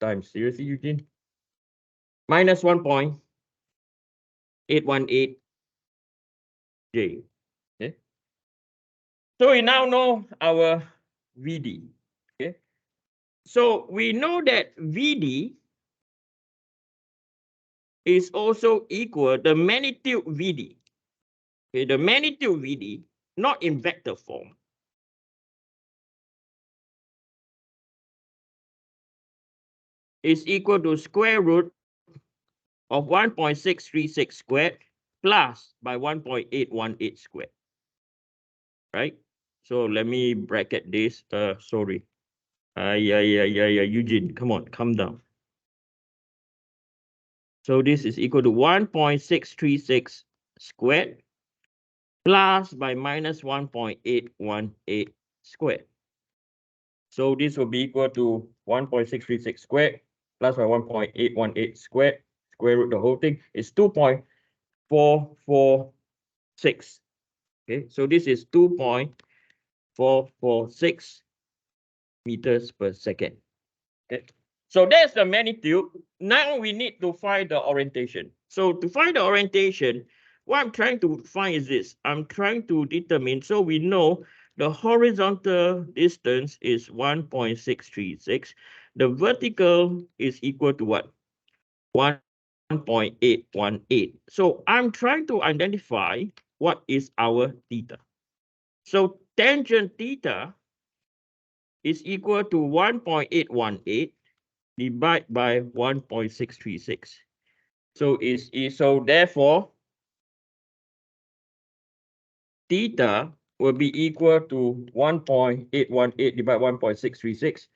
Times, seriously, Eugene? Minus 1.818 J. Okay. So we now know our VD. Okay. So we know that VD is also equal the magnitude VD. Okay, the magnitude VD, not in vector form, is equal to square root of 1.636 squared plus by 1.818 squared. Right? So let me bracket this. Sorry. Eugene, come on, calm down. So this is equal to 1.636 squared plus by minus 1.818 squared. So this will be equal to 1.636 squared plus by 1.818 squared. Square root the whole thing is 2.446. Okay, so this is 2.446 meters per second. Okay, so that's the magnitude. Now we need to find the orientation. So to find the orientation, what I'm trying to find is this. I'm trying to determine, so we know the horizontal distance is 1.636. The vertical is equal to what? 1.818. So I'm trying to identify what is our theta. So tangent theta is equal to 1.818 divided by 1.636. So so therefore theta will be equal to 1.818 divided by 1.636.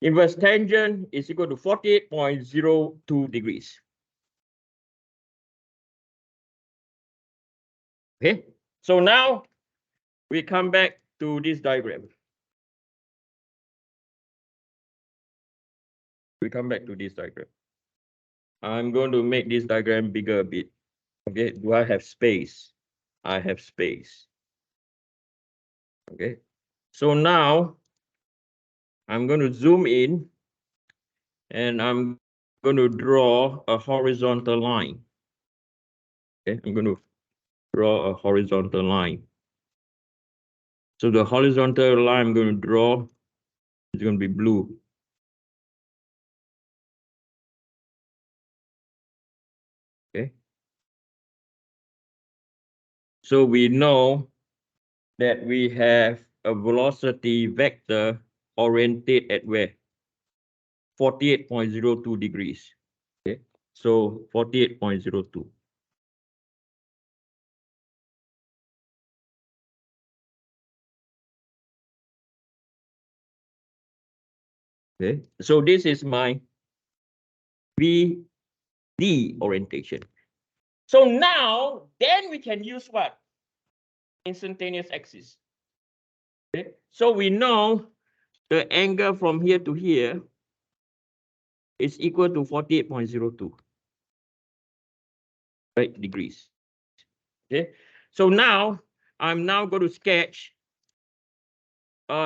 Inverse tangent is equal to 48.02 degrees. Okay, so now we come back to this diagram. We come back to this diagram. I'm going to make this diagram bigger a bit. Okay, do I have space? I have space. Okay, so now I'm going to zoom in and I'm going to draw a horizontal line. Okay, I'm going to draw a horizontal line. So the horizontal line I'm going to draw is going to be blue. Okay. So we know that we have a velocity vector oriented at where? 48.02 degrees. Okay. So 48.02. Okay. So this is my VD orientation. So now, then we can use what? Instantaneous axis. Okay. So we know the angle from here to here is equal to 48.02 right degrees. Okay. So now I'm now going to sketch.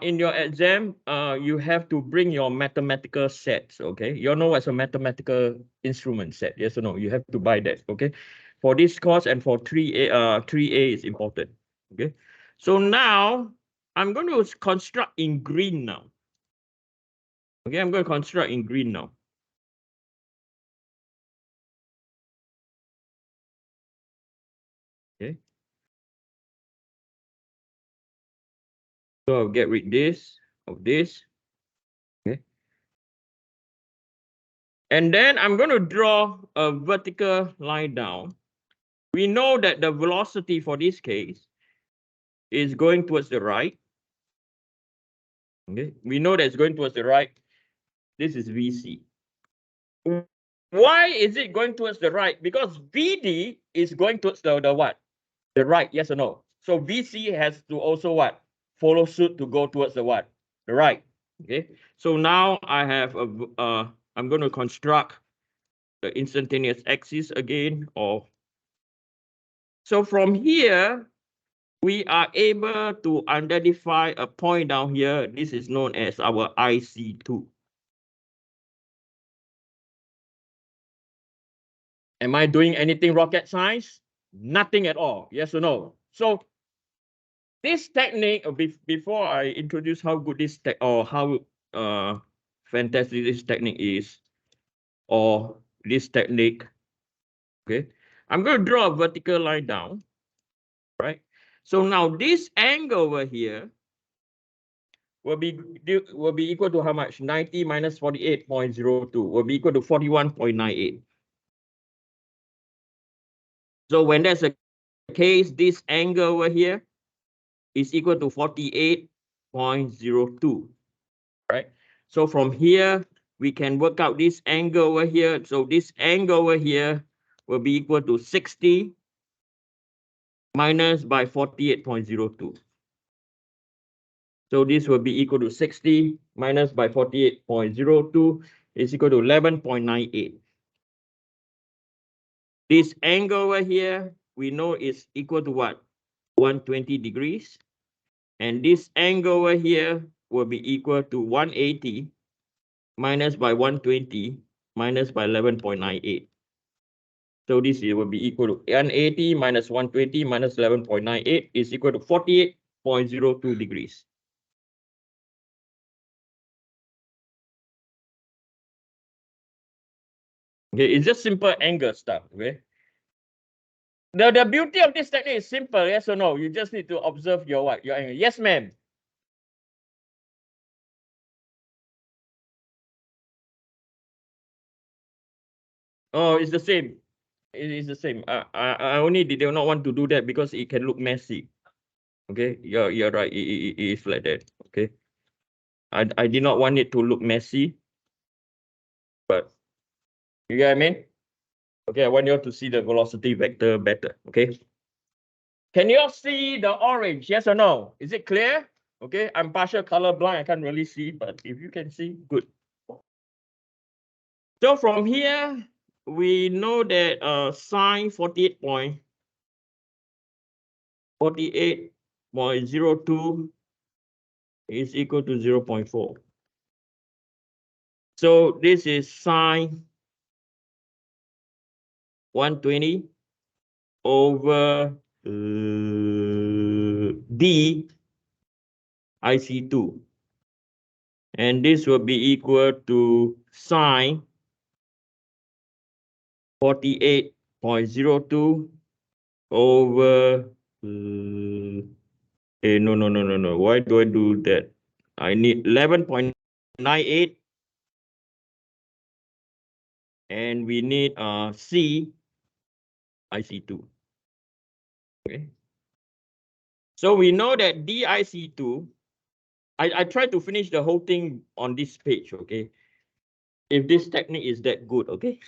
In your exam, you have to bring your mathematical sets. Okay. You know what's a mathematical instrument set? Yes or no? You have to buy that. Okay. For this course and for 3A, 3A is important. Okay. So now I'm going to construct in green now. Okay, I'm going to construct in green now. Okay. So I'll get rid of this. Okay. And then I'm going to draw a vertical line down. We know that the velocity for this case is going towards the right. Okay. We know that it's going towards the right. This is VC. Why is it going towards the right? Because VD is going towards the what? The right, yes or no? So VC has to also what? Follow suit to go towards the what? The right. Okay. So now I have I'm going to construct the instantaneous axis again. So from here, we are able to identify a point down here. This is known as our IC2. Am I doing anything rocket science? Nothing at all. Yes or no? So this technique, before I introduce how good this tech or how fantastic this technique is, or this technique, okay, I'm going to draw a vertical line down, right? So now this angle over here will be equal to how much? 90 minus 48.02 will be equal to 41.98. So when that's the case, this angle over here is equal to 48.02, right? So from here, we can work out this angle over here. So this angle over here will be equal to 60 minus by 48.02. So this will be equal to 60 minus by 48.02 is equal to 11.98. This angle over here, we know is equal to what? 120 degrees. And this angle over here will be equal to 180 minus by 120 minus by 11.98. So this will be equal to 180 minus 120 minus 11.98 is equal to 48.02 degrees. Okay, it's just simple angle stuff. Okay. The beauty of this technique is simple, yes or no? You just need to observe your what? Your angle. Yes, ma'am. Oh, it's the same. It is the same. I only did not want to do that because it can look messy. Okay, you're right. It is like that. Okay. I did not want it to look messy, but you get what I mean? Okay, I want you all to see the velocity vector better. Okay. Can you all see the orange? Yes or no? Is it clear? Okay, I'm partial color blind. I can't really see, but if you can see, good. So from here, we know that sine 48.02 is equal to 0.4. So this is sine 120 over d IC2. And this will be equal to sine 48.02 over no. Why do I do that? I need 11.98 and we need C IC2. Okay. So we know that DIC2, I try to finish the whole thing on this page, okay? If this technique is that good, okay?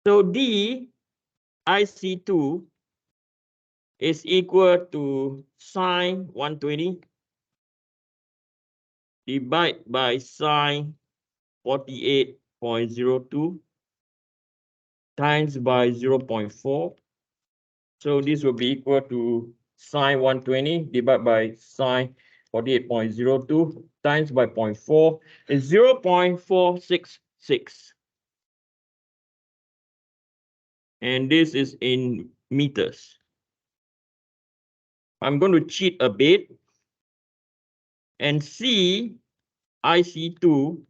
So DIC2 is equal to sine 120 divided by sine 48.02 times by 0.4. So this will be equal to sine 120 divided by sine 48.02 times by 0.4 is 0.466. And this is in meters. I'm going to cheat a bit and see IC2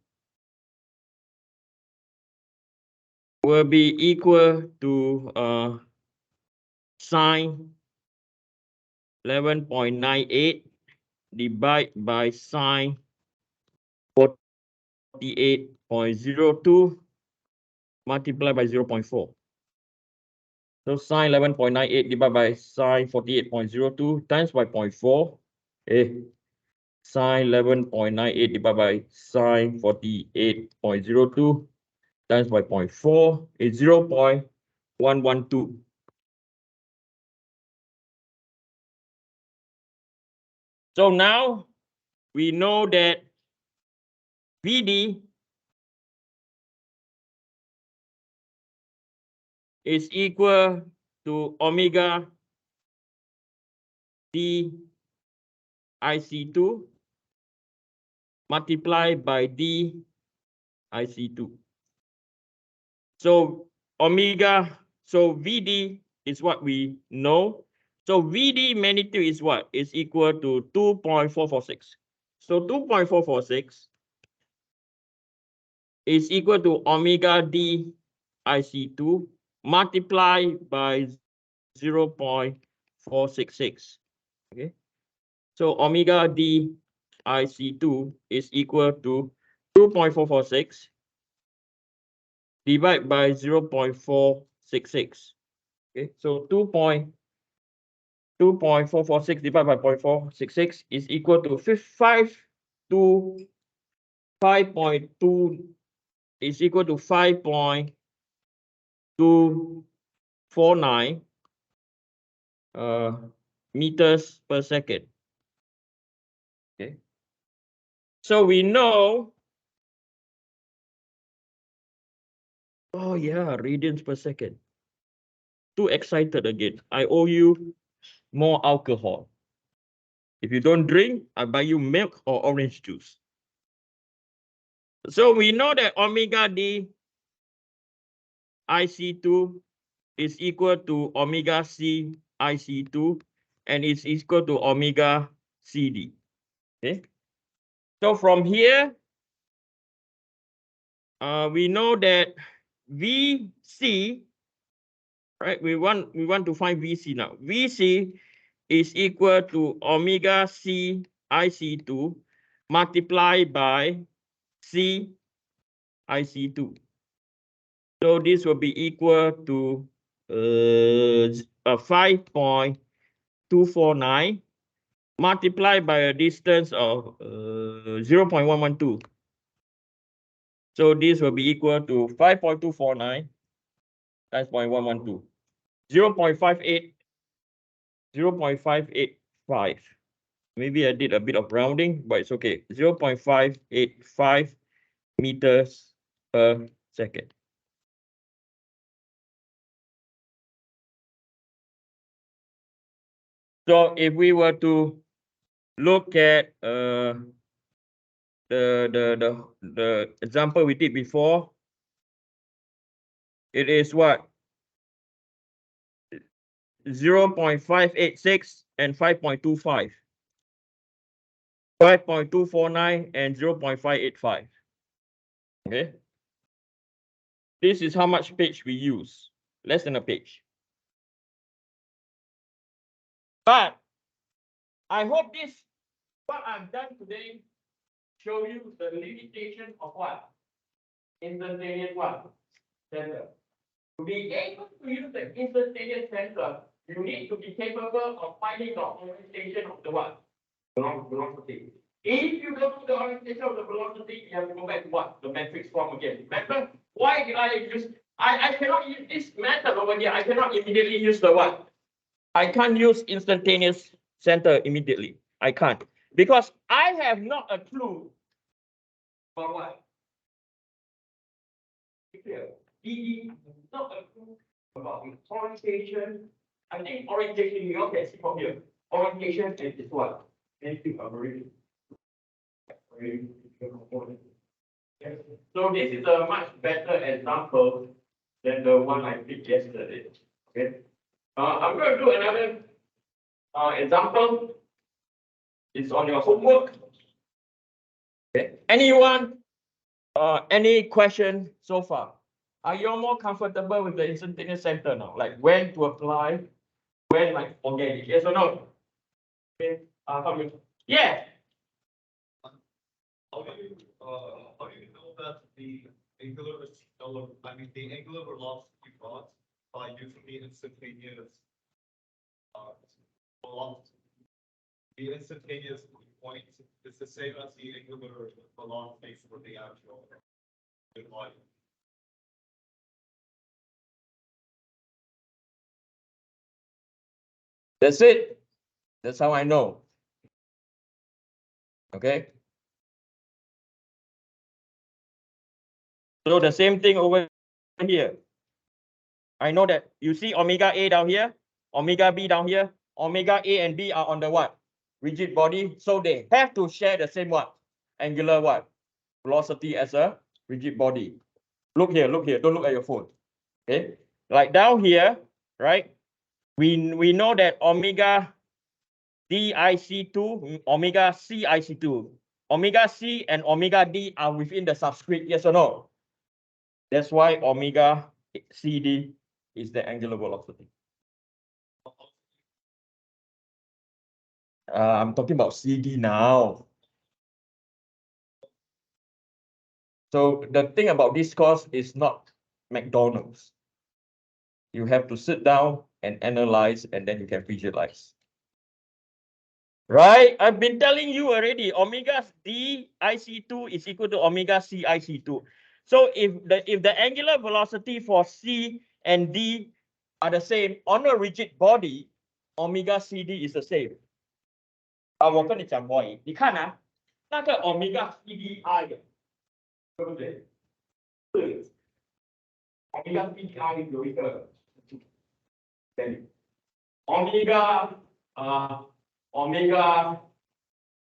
will be equal to sine 11.98 divided by sine 48.02 multiplied by 0.4. So sine 11.98 divided by sine 48.02 times by 0.4. Sine 11.98 divided by sine 48.02 times by 0.4 is 0.112. So now we know that VD is equal to omega d IC2 multiplied by d IC2. So omega, so VD is what we know. So VD magnitude is what? Is equal to 2.446. So 2.446 is equal to omega D IC2 multiplied by 0.466. Okay. So omega D IC2 is equal to 2.446 divided by 0.466. Okay, so 2.446 divided by 0.466 is equal to 5.2 is equal to 5.249 meters per second. Okay, so we know, oh yeah, radians per second. Too excited again. I owe you more alcohol. If you don't drink, I buy you milk or orange juice. So we know that omega D IC2 is equal to omega C IC2 and it's equal to omega CD. Okay. So from here, we know that VC, right? We want to find VC now. VC is equal to omega C IC2 multiplied by C IC2. So this will be equal to 5.249 multiplied by a distance of 0.112. So this will be equal to 5.249 times 0.112. 0.585. Maybe I did a bit of rounding, but it's okay. 0.585 meters per second. So if we were to look at the example we did before, it is what? 0.586 and 5.25. 5.249 and 0.585. Okay. This is how much page we use. Less than a page. But I hope this, what I've done today, show you the limitation of what? Instantaneous what? Sensor. To be able to use the instantaneous sensor, you need to be capable of finding the orientation of the what? Velocity. If you don't know the orientation of the velocity, you have to go back to what? The matrix form again. Remember? Why did I use? I cannot use this method over here. I cannot immediately use the what? I can't use instantaneous center immediately. I can't. Because I have not a clue about what? DD, not a clue about the orientation. I think orientation you all can see from here. Orientation is what? Anything very. So this is a much better example than the one I did yesterday. Okay. I'm going to do another example. It's on your homework. Okay. Anyone? Any question so far? Are you more comfortable with the instantaneous center now? Like when to apply, when like forget it? Yes or no? Okay. Yeah. How do you know that the angular velocity plot by using the instantaneous velocity? The instantaneous point is the same as the angular velocity for the actual volume. That's it. That's how I know. Okay. So the same thing over here. I know that you see omega A down here, omega B down here, omega A and B are on the what? Rigid body. So they have to share the same what? Angular what? Velocity as a rigid body. Look here, don't look at your phone. Okay, like down here, right? We know that omega DIC2, omega CIC2, omega C and omega D are within the subscript, yes or no? That's why omega CD is the angular velocity. I'm talking about CD now. So the thing about this course is not McDonald's. You have to sit down and analyze, and then you can visualize. Right? I've been telling you already, omega D IC2 is equal to omega C IC2. So if the angular velocity for C and D are the same on a rigid body, omega CD is the same. 我跟你讲华语，你看啊，那个 omega CDI 对不对？是 omega CDI 有一个 omega omega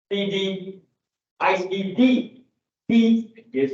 CD ICD D 也是